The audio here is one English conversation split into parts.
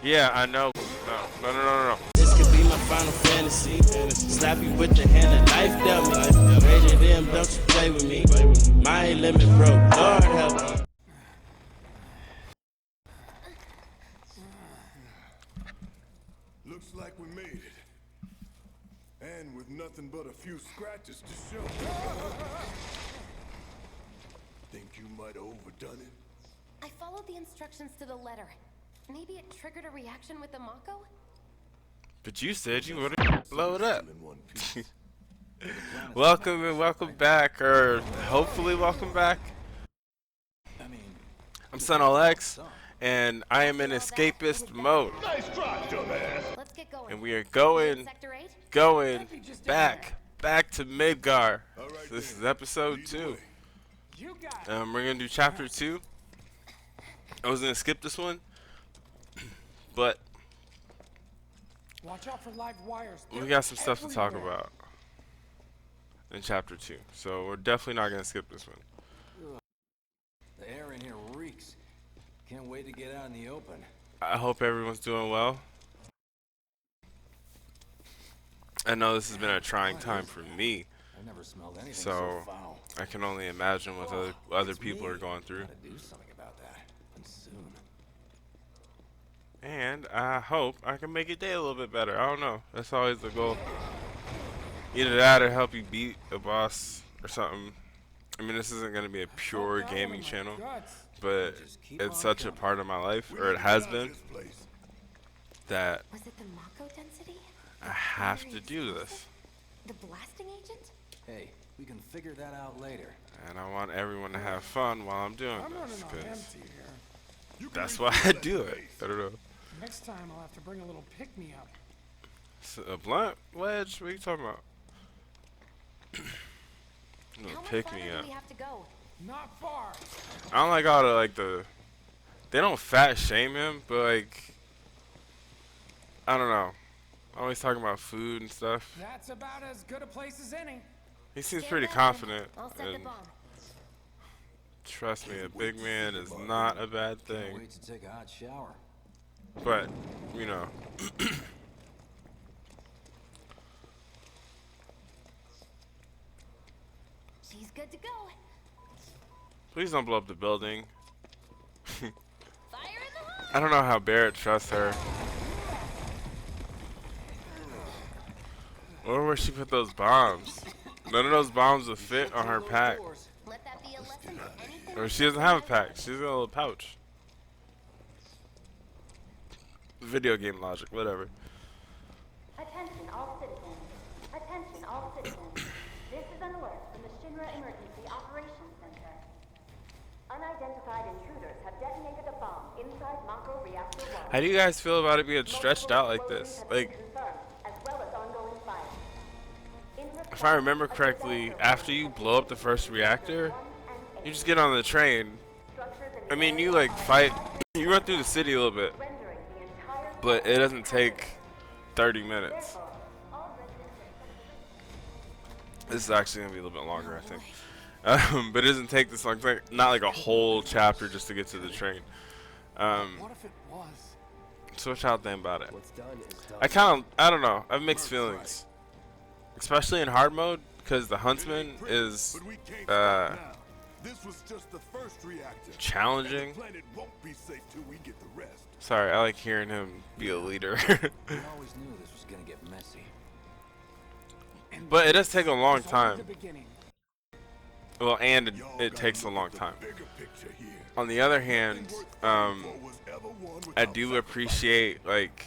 Yeah, I know. No. This could be my final fantasy. Slap you with the hand of life dealt me. Rated M, don't you play with me. My limit broke, Lord help me. Looks like we made it. And with nothing but a few scratches to show. Think you might have overdone it? I followed the instructions to the letter. Maybe it triggered a reaction with the Mako? But you said you would blow it up. Welcome and welcome back, or hopefully welcome back. I'm Son Alex, and I am in escapist mode. Nice try, dumbass. Let's get going. And we are going back to Midgar. So this is episode 2. We're gonna do chapter 2. I was gonna skip this one, but watch out for live wires. we got some stuff to talk about in chapter 2, so we're definitely not gonna skip this one. The air in here reeks. Can't wait to get out in the open. I hope everyone's doing well. I know this has been a trying time for me, I've never smelled anything so so foul. I can only imagine what other people are going through. Gotta do something about that, and soon. And I hope I can make your day a little bit better. I don't know. That's always the goal. Either that or help you beat a boss or something. I mean, this isn't going to be a pure gaming channel, but it's such a part of my life, or it has been, that Was it the Mako density? I have to do this. The blasting agent? Hey, we can figure that out later. And I want everyone to have fun while I'm doing I'm running this, on 'cause empty here. that's why I do it. I don't know. Next time I'll have to bring a little pick-me-up. A blunt wedge? What are you talking about? How much Pick farther me do up. we have to go? Not far. I don't like all the they don't fat shame him, but like, I don't know. Always talking about food and stuff. That's about as good a place as any. He seems Stand pretty by. confident, I'll set the and bomb. trust me, a big man is not a bad Can't thing. wait to take a hot shower. But, you know. She's good to go. Please don't blow up the building. Fire in the hole! I don't know how Barrett trusts her. Or where she put those bombs. None of those bombs would fit on her pack. Let that be a lesson to anything. Or she doesn't have a pack. She's got a little pouch. Video game logic, whatever. Attention all citizens. Attention all citizens. This is an alert from the Shinra Emergency Operations Center. Unidentified intruders have detonated a bomb inside Mako Reactor 1. How do you guys feel about it being stretched out like this? Like, As well as ongoing fire. if I remember correctly, after you blow up the first reactor, you just get on the train. I mean, you like fight, you run through the city a little bit, but it doesn't take 30 minutes. This is actually gonna be a little bit longer, I think. But it doesn't take this long. It's like, not like a whole chapter just to get to the train. What if it was? So what y'all think about it? What's done is done. I don't know. I have mixed feelings, especially in hard mode, because the huntsman is But we can't stop now. This was just the first reactor. challenging. The planet won't be safe till we get the rest. Sorry, I like hearing him be a leader. We always knew this was gonna get messy. But it does take a long It's only time. the beginning. Well, and it Y'all takes a gotta long look at time. the bigger picture here. On the other hand, I do appreciate like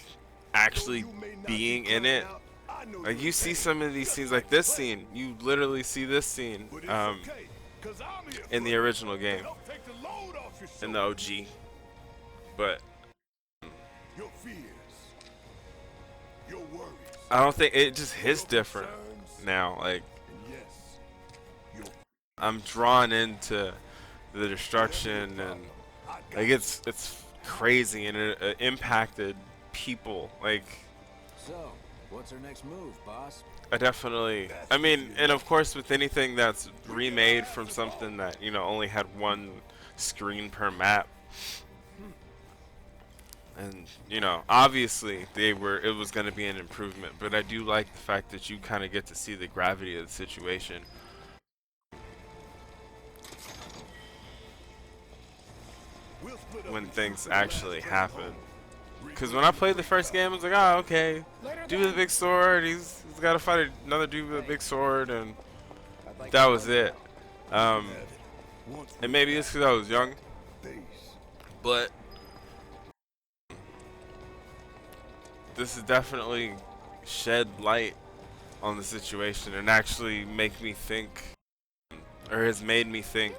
actually being in it. Like you see some of these scenes, like this scene. You literally see this scene in the original game, in the OG. But Your fears, your worries, I don't think it just hits different now. Like and yes, your I'm drawn into the destruction, and like it's crazy, and it impacted people. Like So, what's our next move, boss? I mean, and of course with anything that's remade from something that, you know, only had one screen per map, And you know, obviously it was going to be an improvement, but I do like the fact that you kind of get to see the gravity of the situation. When things actually happen. Because when I played the first game, I was like, oh, okay, dude with a big sword, he's got to fight another dude with a big sword, and that was it. And maybe it's because I was young, but this has definitely shed light on the situation and actually make me think, or has made me think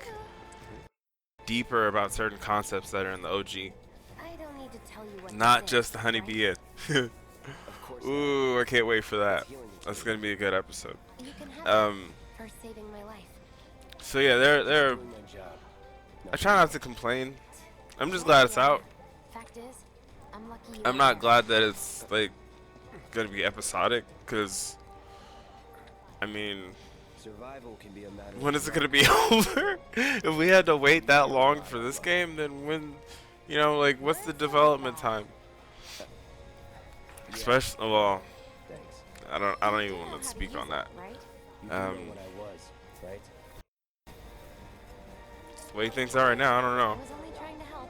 deeper about certain concepts that are in the OG. I don't need to tell you what Not this just is, the honeybee right? inn. Ooh, I can't wait for that. That's gonna be a good episode. You can have it for saving my life. So yeah, they're. I try not to complain. I'm just glad it's out. Fact is, I'm lucky you I'm were not there. glad that it's like gonna be episodic, because I mean, Survival can be a matter when of is it gonna be over? If we had to wait that long for this game, then when, you know, like what's the development time? Especially, well, thanks. I don't even want to speak on that. Right? You do know what I was, right? The way things are right now, I don't I know. was only trying to help.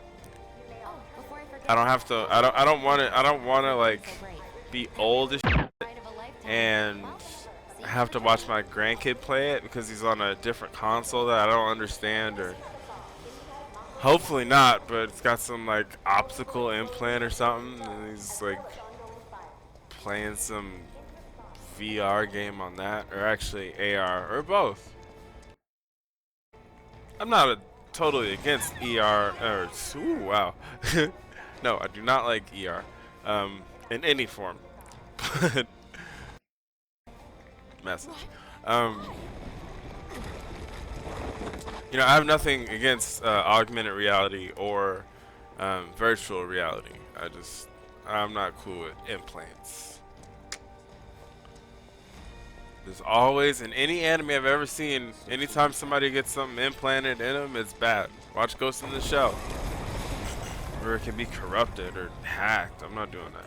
Oh, before I forget. I don't have to. I don't want to. I don't want to like So great. be old as shit Ride of a lifetime. and Well, see have you to in watch the my grandkid play it because he's on a different console that I don't understand, or hopefully not, but it's got some like optical implant or something, and he's like playing some VR game on that, or actually AR, or both. I'm not totally against ER, or ooh, wow. No, I do not like ER in any form. But message. You know, I have nothing against augmented reality or virtual reality. I'm not cool with implants. There's always, in any anime I've ever seen, anytime somebody gets something implanted in them, it's bad. Watch Ghost in the Shell. Or it can be corrupted or hacked. I'm not doing that.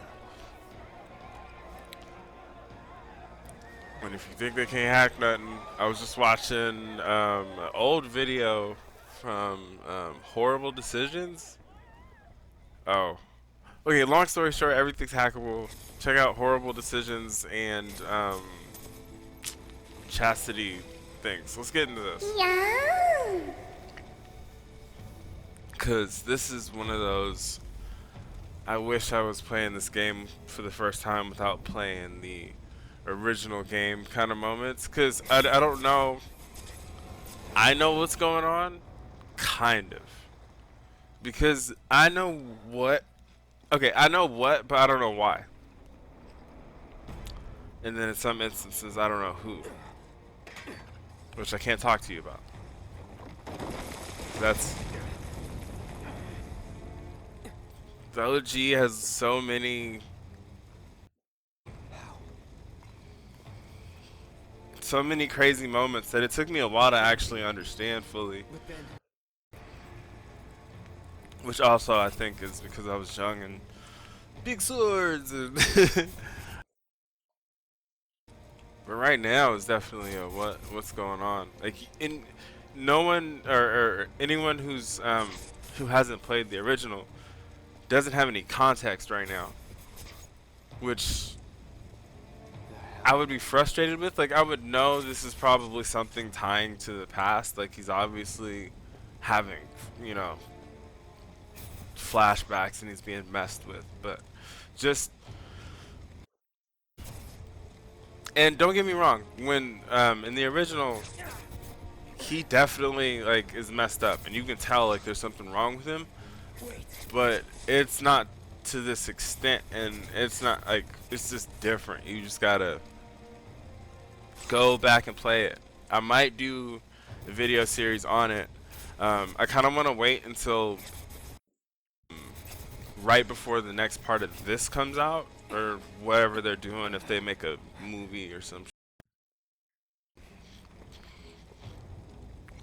And if you think they can't hack nothing, I was just watching an old video from Horrible Decisions. Oh. Okay, long story short, everything's hackable. Check out Horrible Decisions and Chastity things. Let's get into this. Yeah. Because this is one of those, I wish I was playing this game for the first time without playing the original game kind of moments. Because I don't know. I know what's going on. Kind of. Because I know what. Okay, I know what, but I don't know why. And then in some instances, I don't know who. Which I can't talk to you about. That's... The OG has so many crazy moments that it took me a while to actually understand fully. Which also I think is because I was young and big swords and but right now is definitely a what's going on. Like no one or anyone who's who hasn't played the original doesn't have any context right now, which I would be frustrated with. Like I would know this is probably something tying to the past. Like he's obviously having, you know, flashbacks and he's being messed with, but just. And don't get me wrong, when in the original, he definitely like is messed up, and you can tell like there's something wrong with him. But it's not to this extent, and it's not like it's just different. You just gotta go back and play it. I might do a video series on it. I kind of want to wait until right before the next part of this comes out, or whatever they're doing, if they make a movie or some shit.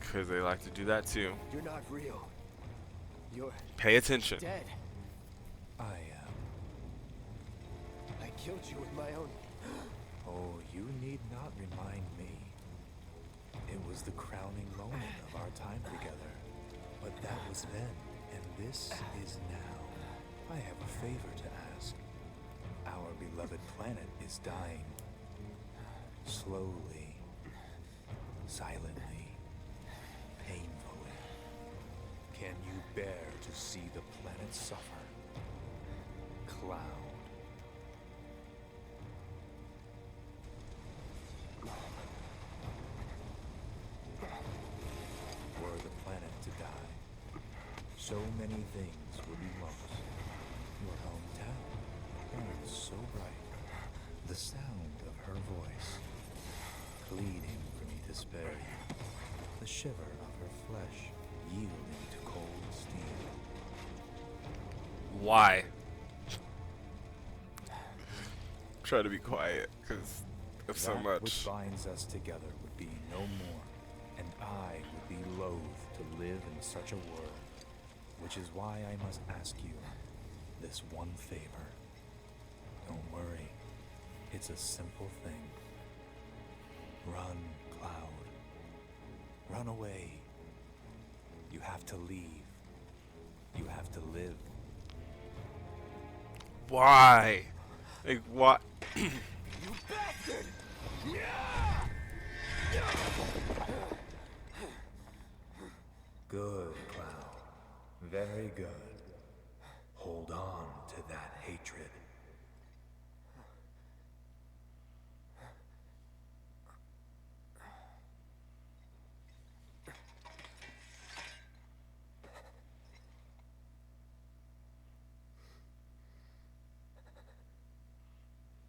Because they like to do that too. You're not real. You're Pay attention. dead. I killed you with my own... Oh, you need not remind me. It was the crowning moment of our time together. But that was then, and this is now. I have a favor to ask. Our beloved planet is dying. Slowly, silently, painfully. Can you bear to see the planet suffer? Cloud. Were the planet to die, so many things would be lost. Your hometown burned so bright. The sound of her voice, pleading for me to spare you. The shiver of her flesh yielding to cold steel. Why? Try to be quiet, because of so That much. which binds us together would be no more, and I would be loath to live in such a world. Which is why I must ask you this one favor. Don't worry, it's a simple thing. Run, Cloud. Run away. You have to leave. You have to live. Why? Like, what? You bastard! Good, Cloud. Very good. Hold on to that hatred.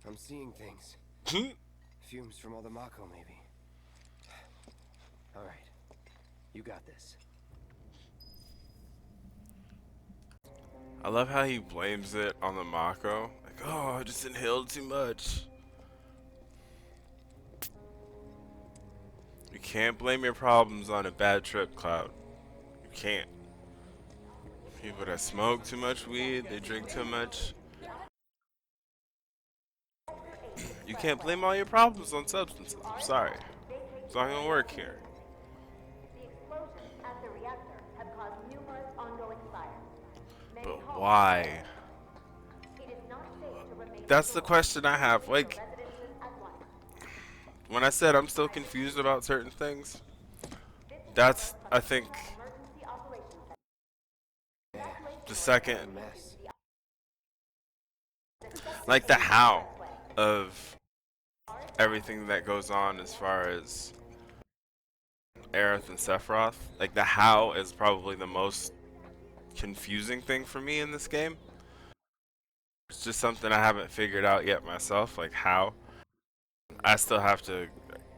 I'm seeing things. Fumes from all the Mako, maybe. Alright. You got this. I love how he blames it on the Mako. Like, oh, I just inhaled too much. You can't blame your problems on a bad trip, Cloud. You can't. People that smoke too much weed, they drink too much. You can't blame all your problems on substances. I'm sorry. It's not gonna work here. The explosions at the reactor have caused numerous ongoing fires. Many But homes why? It is not safe to remain That's the indoors. question I have. Like, Residences at once. when I said I'm still confused about certain things, that's, I think, Emergency operations center. the second, A mess. like the how of everything that goes on as far as Aerith and Sephiroth. Like, the how is probably the most confusing thing for me in this game. It's just something I haven't figured out yet myself, like how. I still have to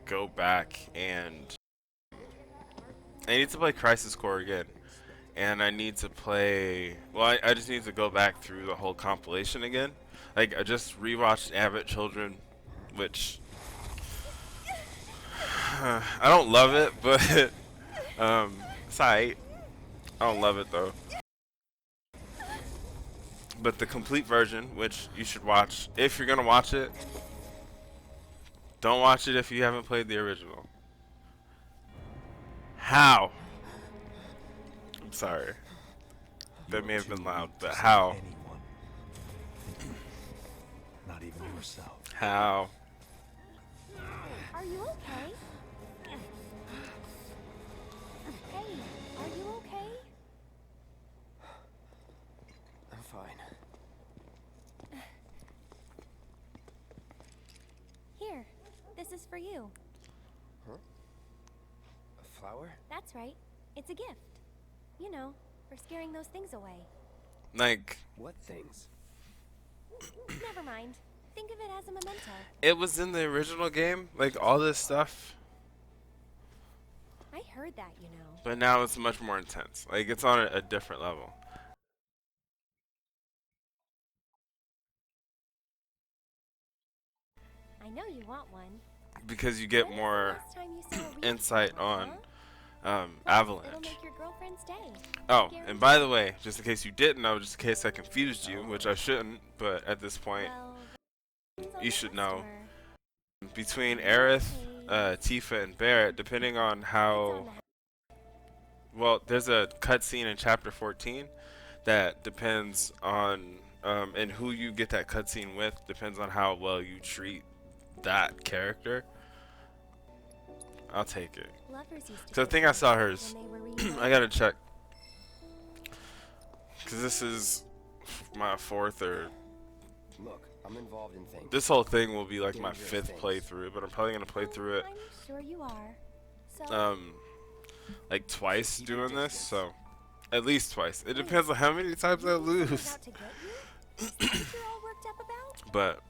go back and I need to play Crisis Core again. And I need to play, well, I just need to go back through the whole compilation again. Like, I just rewatched Abbott Children, which I don't love it, but it's alright. I don't love it though. But the complete version, which you should watch if you're gonna watch it, don't watch it if you haven't played the original. How? I'm sorry. That may have been loud, but how? Anyone. Not even yourself. How? Are you okay? Hey, are you okay? I'm fine. Here, this is for you. Huh? A flower? That's right. It's a gift. You know, for scaring those things away. Like, What things? Never mind. Think of it as a memento. it was in the original game, like all this stuff, I heard that, you know. but now it's much more intense. Like, it's on a different level. I know you want one. Because you get When was the more last time you saw a real insight people, on huh? It'll Avalanche. make your girlfriend's day. Oh, and by the way, just in case you didn't know, just in case I confused you, which I shouldn't, but at this point, Well, you should know. Between Aerith, Tifa, and Barrett, depending on how... Well, there's a cutscene in Chapter 14 that depends on... and who you get that cutscene with depends on how well you treat that character. I'll take it. So I think I saw hers. I gotta check. Because this is my fourth or... Look, I'm involved in things. This whole thing will be like my fifth playthrough, but I'm probably gonna play through it. I'm sure you are. So, like twice doing this, so at least twice. It depends on how many times I lose. out to get you? Is that what you're all worked up about? But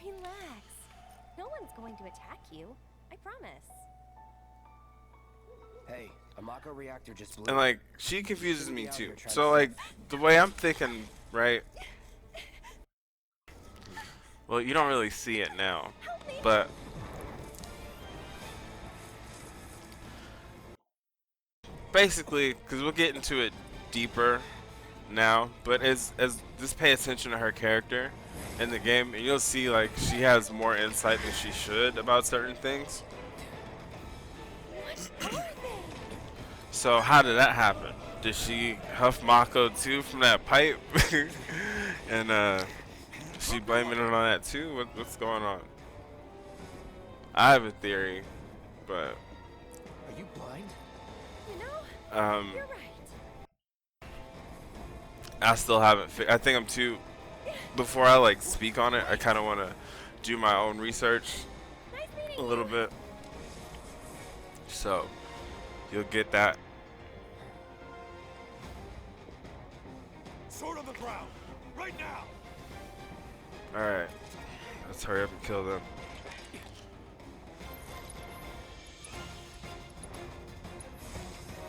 Relax. No one's going to attack you. I promise. Hey, a Mako reactor just blew. and like she confuses me too. So like the way I'm thinking, right? Well, you don't really see it now, but basically, because we'll get into it deeper now, but as just pay attention to her character in the game, and you'll see like she has more insight than she should about certain things. So how did that happen? Did she huff Mako too from that pipe? And she blaming it on that too? What's going on? I have a theory, but Are you blind? You know, you're right. I still haven't. I think I'm too. Before I like speak on it, I kind of want to do my own research Nice meeting a little bit. So you'll get that. Sword on the ground, right now. All right, let's hurry up and kill them.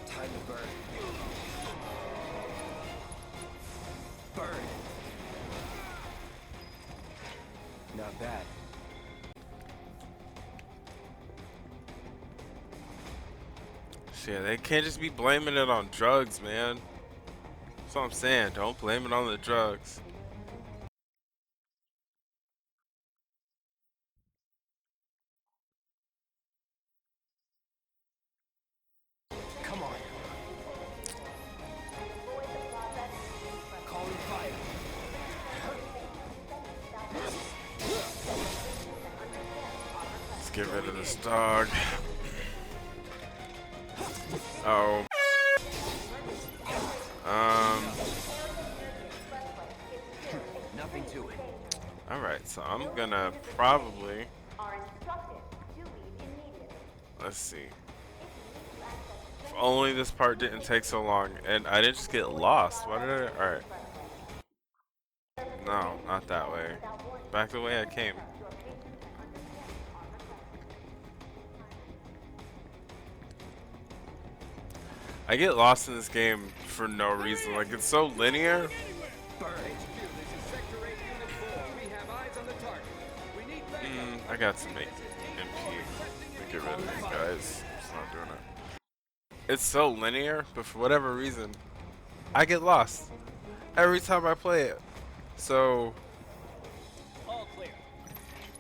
Time to burn. Burn. Not bad. Shit, they can't just be blaming it on drugs, man. That's what I'm saying. Don't blame it on the drugs. Come on. Calling fire. Let's get rid of this dog. Oh. Nothing to it. Alright, so I'm gonna probably... Let's see. If only this part didn't take so long and I didn't just get lost. Why did I... Alright. No, not that way. Back the way I came. I get lost in this game for no reason. Like, it's so linear. I got to make MP. Get rid of these guys. Just not doing it. It's so linear, but for whatever reason, I get lost every time I play it. So,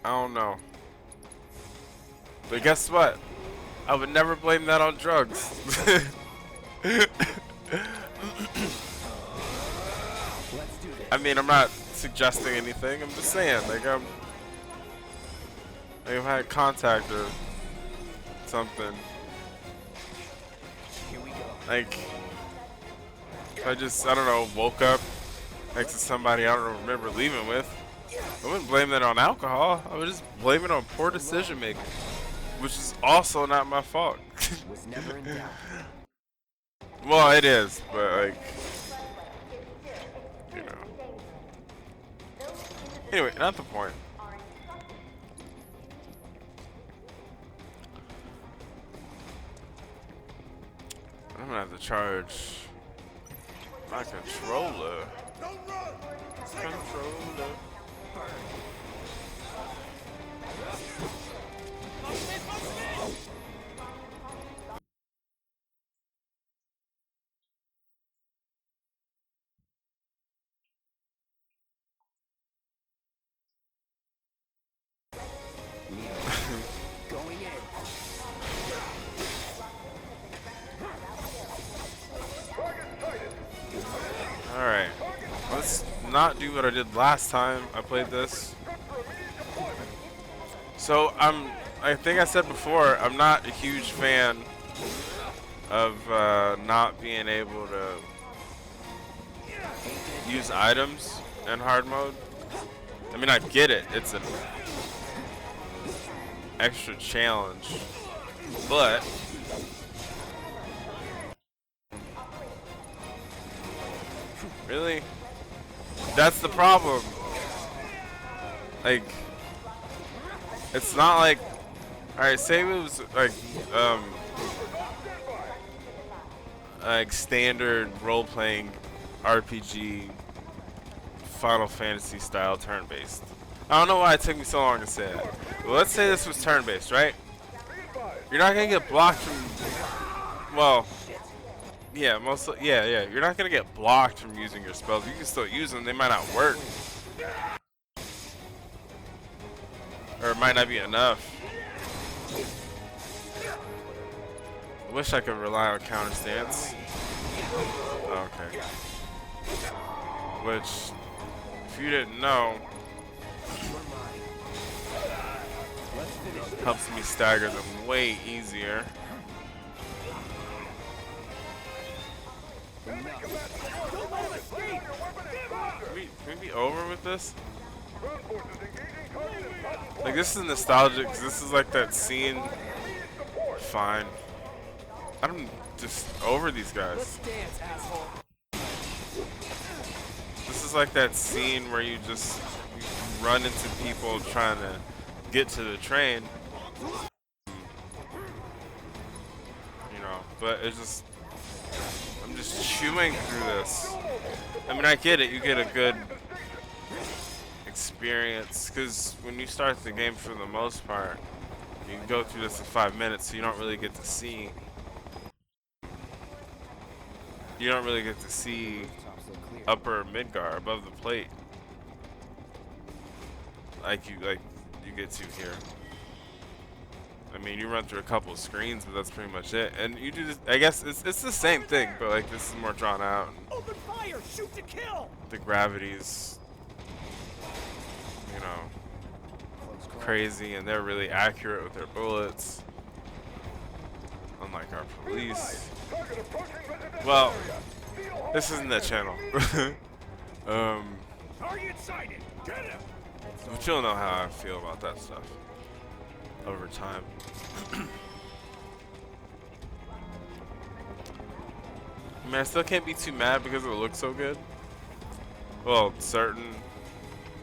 I don't know. But guess what? I would never blame that on drugs. I mean, I'm not suggesting anything. I'm just saying, like I've had contact or something. Here we go. Like, if I just, I don't know, woke up next to somebody I don't remember leaving with, I wouldn't blame that on alcohol. I would just blame it on poor decision making, which is also not my fault. Was never in doubt. Well, it is, but like, you know. Anyway, not the point. I'm gonna have to charge my controller. Controller. Going in. Alright. Let's not do what I did last time I played this. So I think I said before, I'm not a huge fan of not being able to use items in hard mode. I mean, I get it. It's an extra challenge, but really, that's the problem. Like, it's not like, alright, say it was like standard role-playing RPG Final Fantasy style turn-based. I don't know why it took me so long to say that. But let's say this was turn-based, right? You're not gonna get blocked from, well, yeah, mostly, yeah. You're not gonna get blocked from using your spells. You can still use them. They might not work, or it might not be enough. I wish I could rely on counter stance. Okay. Which, if you didn't know, helps me stagger them way easier. Can we be over with this? Like, this is nostalgic, 'cause this is like that scene. Fine. I'm just over these guys. This is like that scene where you run into people trying to get to the train. You know, but it's just, I'm just chewing through this. I mean, I get it, you get a good experience, because when you start the game, for the most part, you can go through this in 5 minutes, so you don't really get to see. You don't really get to see upper Midgar above the plate, like you get to here. I mean, you run through a couple of screens, but that's pretty much it. And you do this, I guess it's the same thing, but like this is more drawn out. Open fire! Shoot to kill! The gravity's, you know, crazy, and they're really accurate with their bullets, unlike our police. Well, this isn't that channel. Target sighted! Get him! But you'll know how I feel about that stuff over time. I mean, I still can't be too mad because it looks so good. Well, certain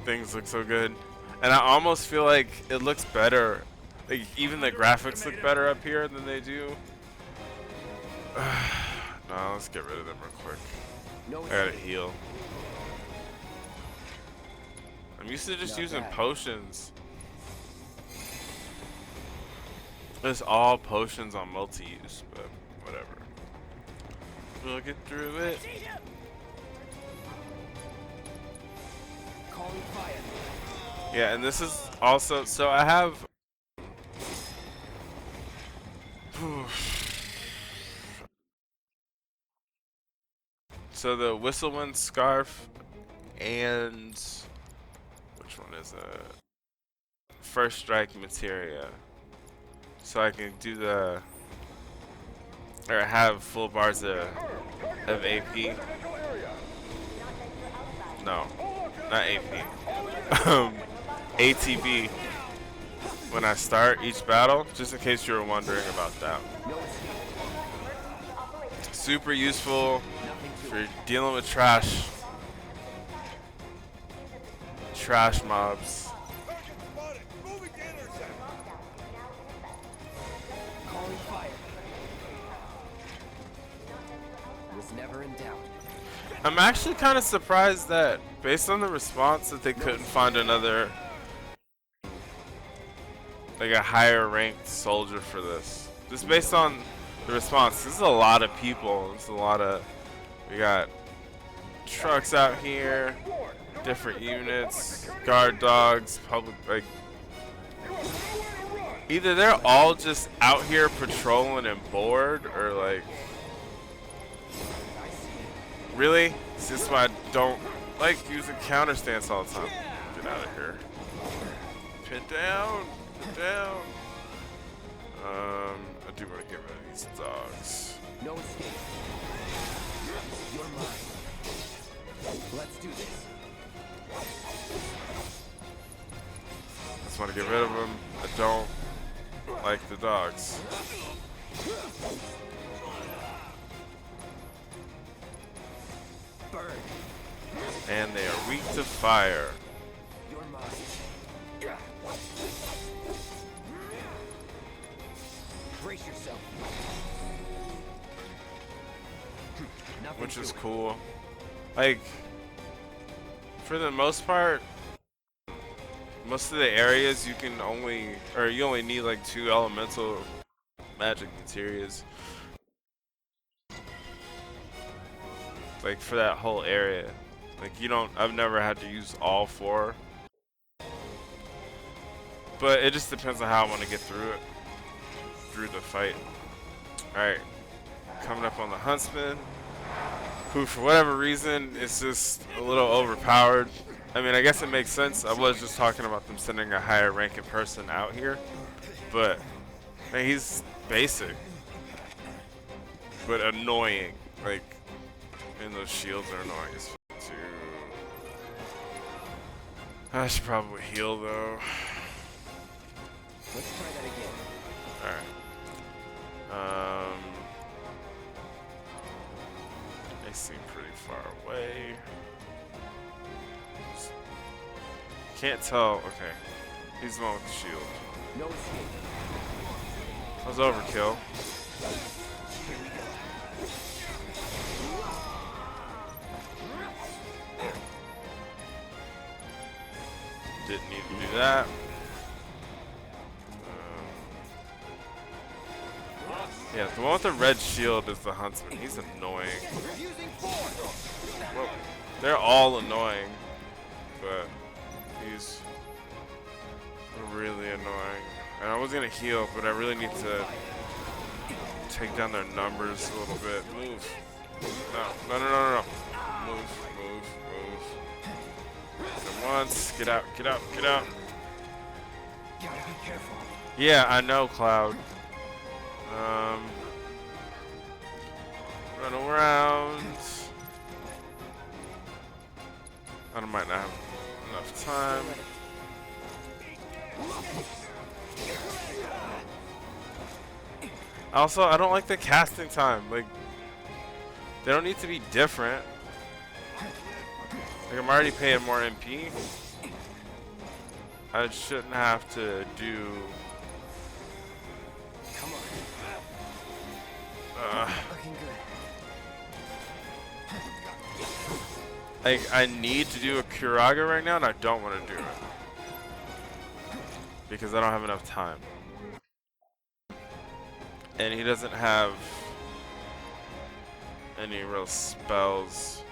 things look so good, and I almost feel like it looks better. Like, even the graphics look better up here than they do. No, let's get rid of them real quick. I gotta heal. I'm used to just using potions. It's all potions on multi-use, but whatever. We'll get through it. Yeah, and this is also, so I have so the Whistlewind Scarf and which one is it? First Strike Materia. So I can do the, or have full bars of AP. No, not AP. ATB when I start each battle, just in case you were wondering about that. Super useful for dealing with trash mobs. Never in doubt. I'm actually kind of surprised that, based on the response, that they couldn't find another, like a higher ranked soldier for this. Just based on the response, this is a lot of people. It's a lot of, we got trucks out here, different units, guard dogs, public, like, Either they're all just out here patrolling and bored, or like, really? This is why I don't like using counter stance all the time. Get out of here. Pin down. Pin down. I do want to get rid of these dogs. No escape. You're mine. Let's do this. I just want to get rid of them. I don't like the dogs. Burn. And they are weak to fire. You're mine. Brace yourself. Which is cool. Like, for the most part, most of the areas you can only, or you only need like 2 elemental magic materials. Like for that whole area. Like you don't, I've never had to use all 4. But it just depends on how I want to get through it. Through the fight. Alright. Coming up on the Huntsman. Who for whatever reason is just a little overpowered. I mean, I guess it makes sense. I was just talking about them sending a higher ranking person out here. But man, he's basic. But annoying. Like, and those shields are annoying as fuck too. I should probably heal though. Let's try that again. Alright. They seem pretty far away. Can't tell. Okay. He's the one with the shield. No escape. That was overkill. Didn't need to do that. Yeah, the one with the red shield is the Huntsman. He's annoying. Well, they're all annoying, but he's really annoying. And I was gonna heal, but I really need to take down their numbers a little bit. Move. No. Move. At once. Get out. Gotta be careful. Yeah, I know, Cloud. Run around. I might not have enough time. Also, I don't like the casting time. Like, they don't need to be different. Like, I'm already paying more MP. I shouldn't have to do. Looking good. Like, I need to do a Kuraga right now, and I don't want to do it. Because I don't have enough time. And he doesn't have any real spells.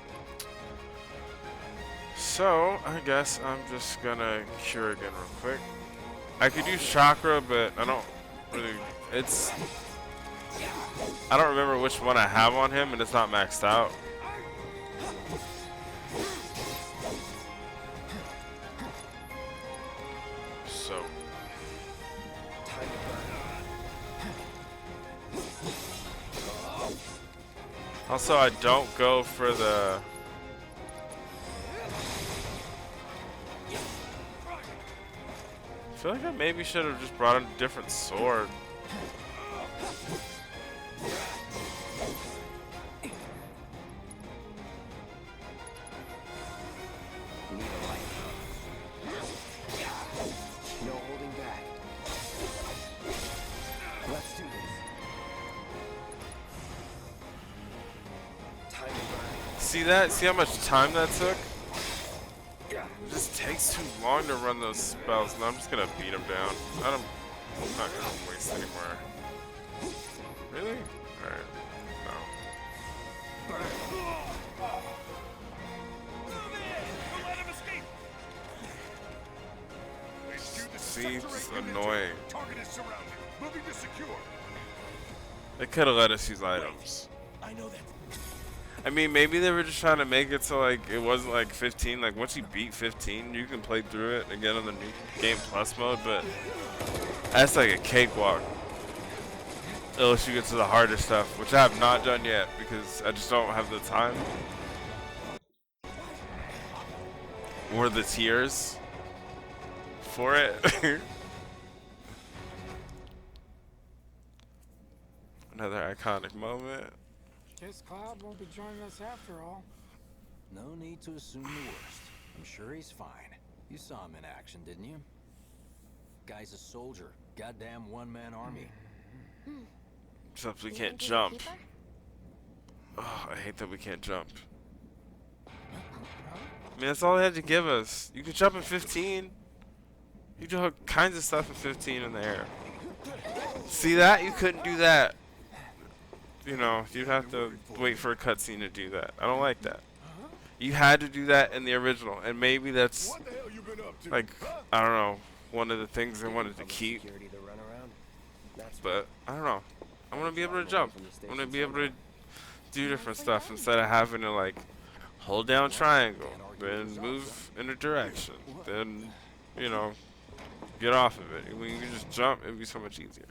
So, I guess I'm just gonna cure again real quick. I could use Chakra, but I don't really, I don't remember which one I have on him, and it's not maxed out. So. Also, I don't go for the. I feel like I maybe should have just brought a different sword. No holding back. Let's do this. Time to burn. See that? See how much time that took? It just takes too long to run those spells, and I'm just gonna beat him down. I'm not gonna waste any more. Really? Alright. No. See, it's annoying. Target is surrounded. Moving to secure. They could have let us use items. I know that. I mean, maybe they were just trying to make it so like it wasn't like 15. Like once you beat 15, you can play through it again on the new game plus mode. But that's like a cakewalk. Unless you get to the harder stuff, which I have not done yet because I just don't have the time or the tears for it. Another iconic moment. Guess Cloud won't be joining us after all. No need to assume the worst. I'm sure he's fine. You saw him in action, didn't you? Guy's a soldier. Goddamn one-man army. Except we can't jump. Oh, I hate that we can't jump. I mean, that's all they had to give us. You could jump in 15. You do all kinds of stuff in 15 in the air. See that? You couldn't do that. You know, you'd have to wait for a cutscene to do that. I don't like that. You had to do that in the original, and maybe that's like, I don't know, one of the things they wanted to keep. But I don't know. I want to be able to jump. I want to be able to do different stuff instead of having to like hold down triangle, then move in a direction, then you know get off of it. When you can just jump, it'd be so much easier.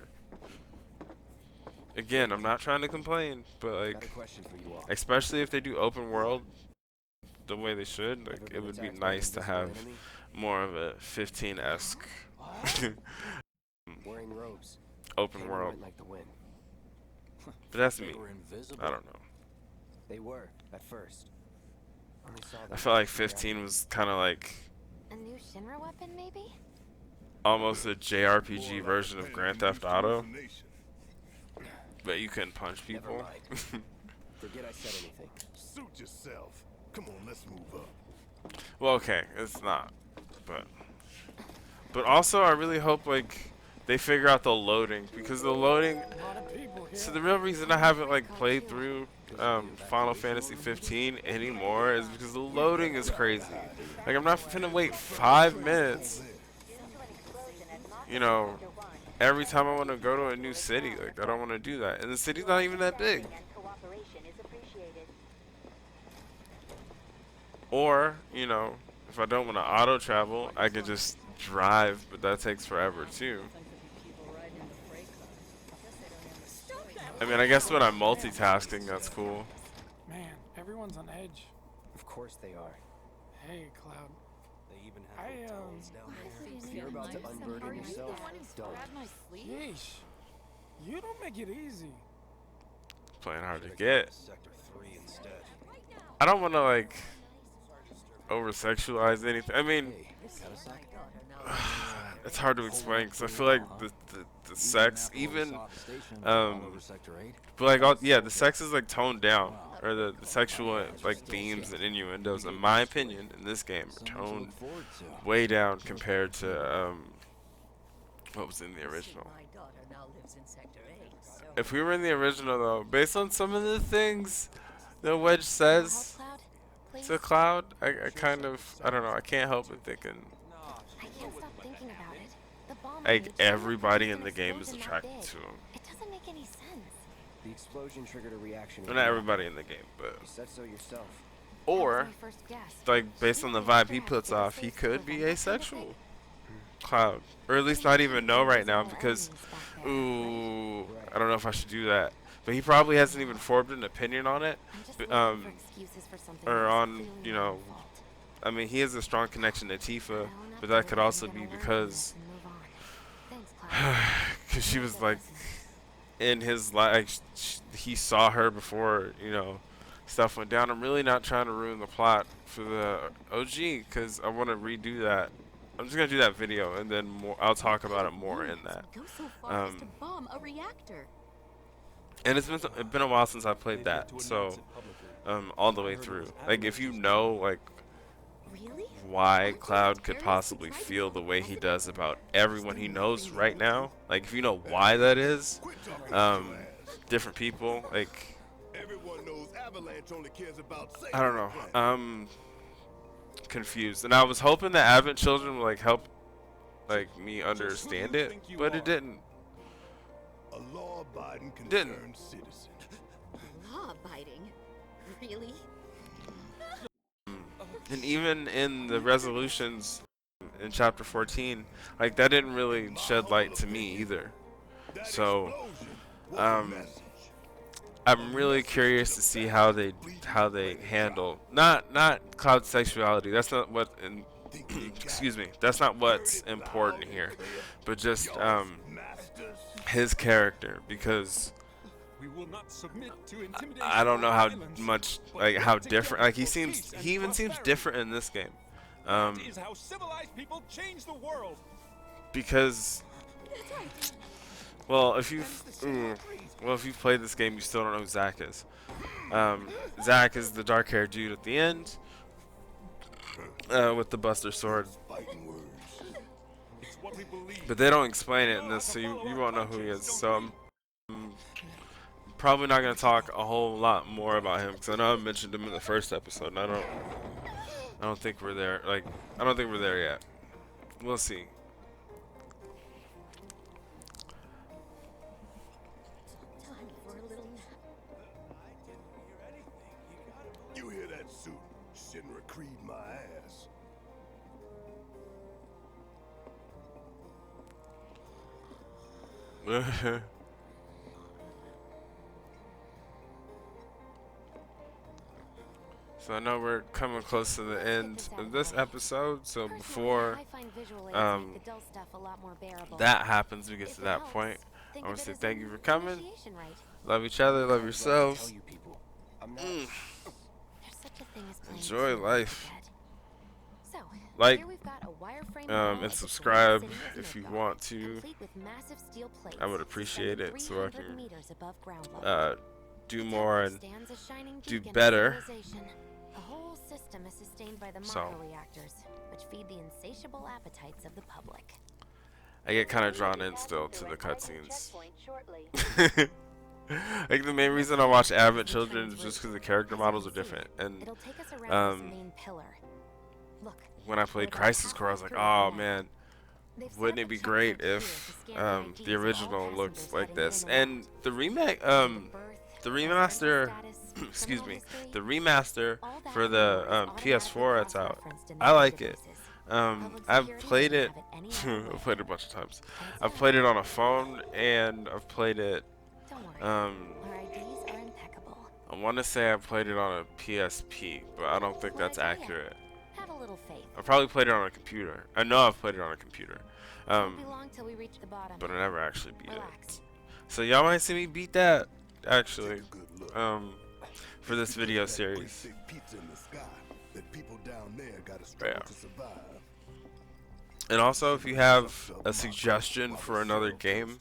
Again, I'm not trying to complain, but like, especially if they do open world the way they should, like it would be nice to have more of a 15-esque open world. But that's me. I don't know. They were at first. I felt like 15 was kind of like A new Shinra weapon, maybe? almost a JRPG version of Grand Theft Auto. But you couldn't punch people. Forget I said anything. Suit yourself. Come on, let's move up. Well, okay, it's not. But also, I really hope like they figure out the loading, because the loading. So the real reason I haven't like played through Final Fantasy 15 anymore is because the loading is crazy. Like I'm not finna wait 5 minutes. You know, every time I want to go to a new city, like I don't want to do that, and the city's not even that big. Or, you know, if I don't want to auto travel, I could just drive, but that takes forever too. I mean, I guess when I'm multitasking, that's cool. Man, everyone's on edge. Of course they are. Hey, Cloud. They even I, If you're about to unburden yourself, don't. Yeesh. You don't make it easy. Playing hard to get. Sector 3 instead. I don't want to like over-sexualize anything. I mean, it's hard to explain because I feel like the sex, even, but like yeah, the sex is like toned down, or the sexual like themes and innuendos, in my opinion, in this game are toned way down compared to what was in the original. If we were in the original though, based on some of the things that Wedge says to Cloud, I kind of, I don't know, I can't help but thinking I can't stop thinking about it. The bomb like everybody in the game is attracted to him. It doesn't make any sense. The explosion triggered a reaction. Well, not everybody in the game, but You said so yourself. or like based on the vibe he puts off, he could be asexual. Cloud, or at least not even know right now, because ooh, I don't know if I should do that. But he probably hasn't even formed an opinion on it, or on, you know, I mean, he has a strong connection to Tifa, but that could also be because she was like in his life, he saw her before, you know, stuff went down. I'm really not trying to ruin the plot for the OG, because I want to redo that. I'm just gonna do that video, and then I'll talk about it more in that. And it's been a while since I played that, so all the way through. Like, if you know like why Cloud could possibly feel the way he does about everyone he knows right now, like if you know why that is, different people, like I don't know, confused. And I was hoping that Advent Children would like help like me understand it, but it didn't. A law-abiding, Didn't. concerned citizen. Law-abiding? Really? And even in the resolutions in chapter 14, like that didn't really shed light to me either. So I'm really curious to see how they handle not Cloud's sexuality. That's not what excuse me. That's not what's important here, but just his character, because We will not submit to intimidation. I don't know how violence, much, but like how together different, like for peace and he even seems prosperity. different in this game, That is how civilized people change the world. because well if you've played this game, you still don't know who Zack is. Zack is the dark-haired dude at the end with the Buster Sword, It's what we believe. but they don't explain it in this, so you won't know who he is. So I'm probably not going to talk a whole lot more about him, because I know I mentioned him in the first episode, and I don't think we're there. Like, I don't think we're there yet. We'll see. Time for a little nap. You hear that suit? Shinra Creed my ass. So I know we're coming close to the end of this episode, so Personally, before I find visual aids um, make the dull stuff a lot more bearable. that happens, we get If to it that helps, point, think I want of to it say as thank an you for coming. initiation rite. Love each other, love Tell yourselves. you people, I'm not. There's such a thing as playing Enjoy too life. dead. So, Like, here we've got a wireframe wall and of the subscribe City of if you Midgar, want to. complete with massive steel plates I would appreciate suspended it, so I 300 can meters above ground level. do The more tower and stands a shining do beacon of better. civilization. The whole system is sustained by the So. Mako reactors, which feed the insatiable appetites of the public. I get kind of drawn in still to the cutscenes. Like, the main reason I watch Advent Children is just because the character models are different. And It'll take us around this main pillar. Look, when I played Crisis Core, I was like, oh man, they've set wouldn't up it be a great checkpoint if here to scan the the IDs of all original looked passengers like heading this? in and And out. the remake, the remaster, excuse me, the remaster for the PS4 that's out, I like it. I've played it, I've played it a bunch of times. I've played it on a phone, and I've played it, Don't worry, our IDs are impeccable. I want to say I played it on a PSP, but I don't think that's Like, yeah. accurate. Have a little faith. I probably played it on a computer. I know I've played it on a computer, Won't be long till we reach the bottom. but I never actually beat Relax. it. So y'all might see me beat that, actually, for this video series. Big pizza in the sky that people down there gotta Yeah. struggle to survive. And also, if you have a suggestion for another game,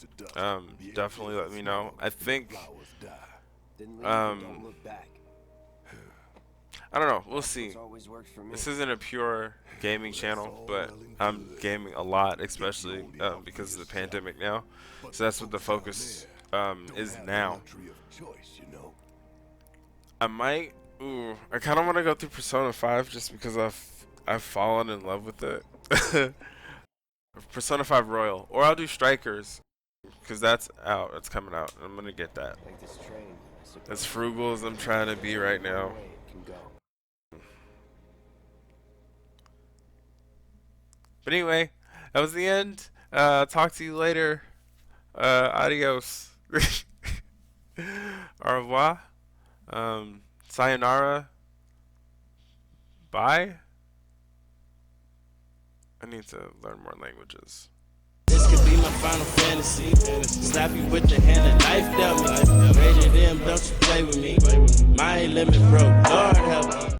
definitely let me know. I think, Flowers die. Didn't leave, don't look back. I don't know, we'll see. It's always worked for me. This isn't a pure gaming channel, but I'm gaming a lot, especially because of the pandemic now. So that's what the focus is now. Luxury of choice, you know. I might, I kind of want to go through Persona 5 just because I've fallen in love with it. Persona 5 Royal, or I'll do Strikers, because that's out, it's coming out. I'm gonna get that. Like this train, I suppose. As frugal as I'm trying to be right now. Way it can go. But anyway, that was the end. Talk to you later. Adios. Au revoir. Sayonara. Bye. I need to learn more languages. This could be my final fantasy. Slap you with the hand of life dealt me. Rated M, don't you play with me. My limit broke. Lord help me.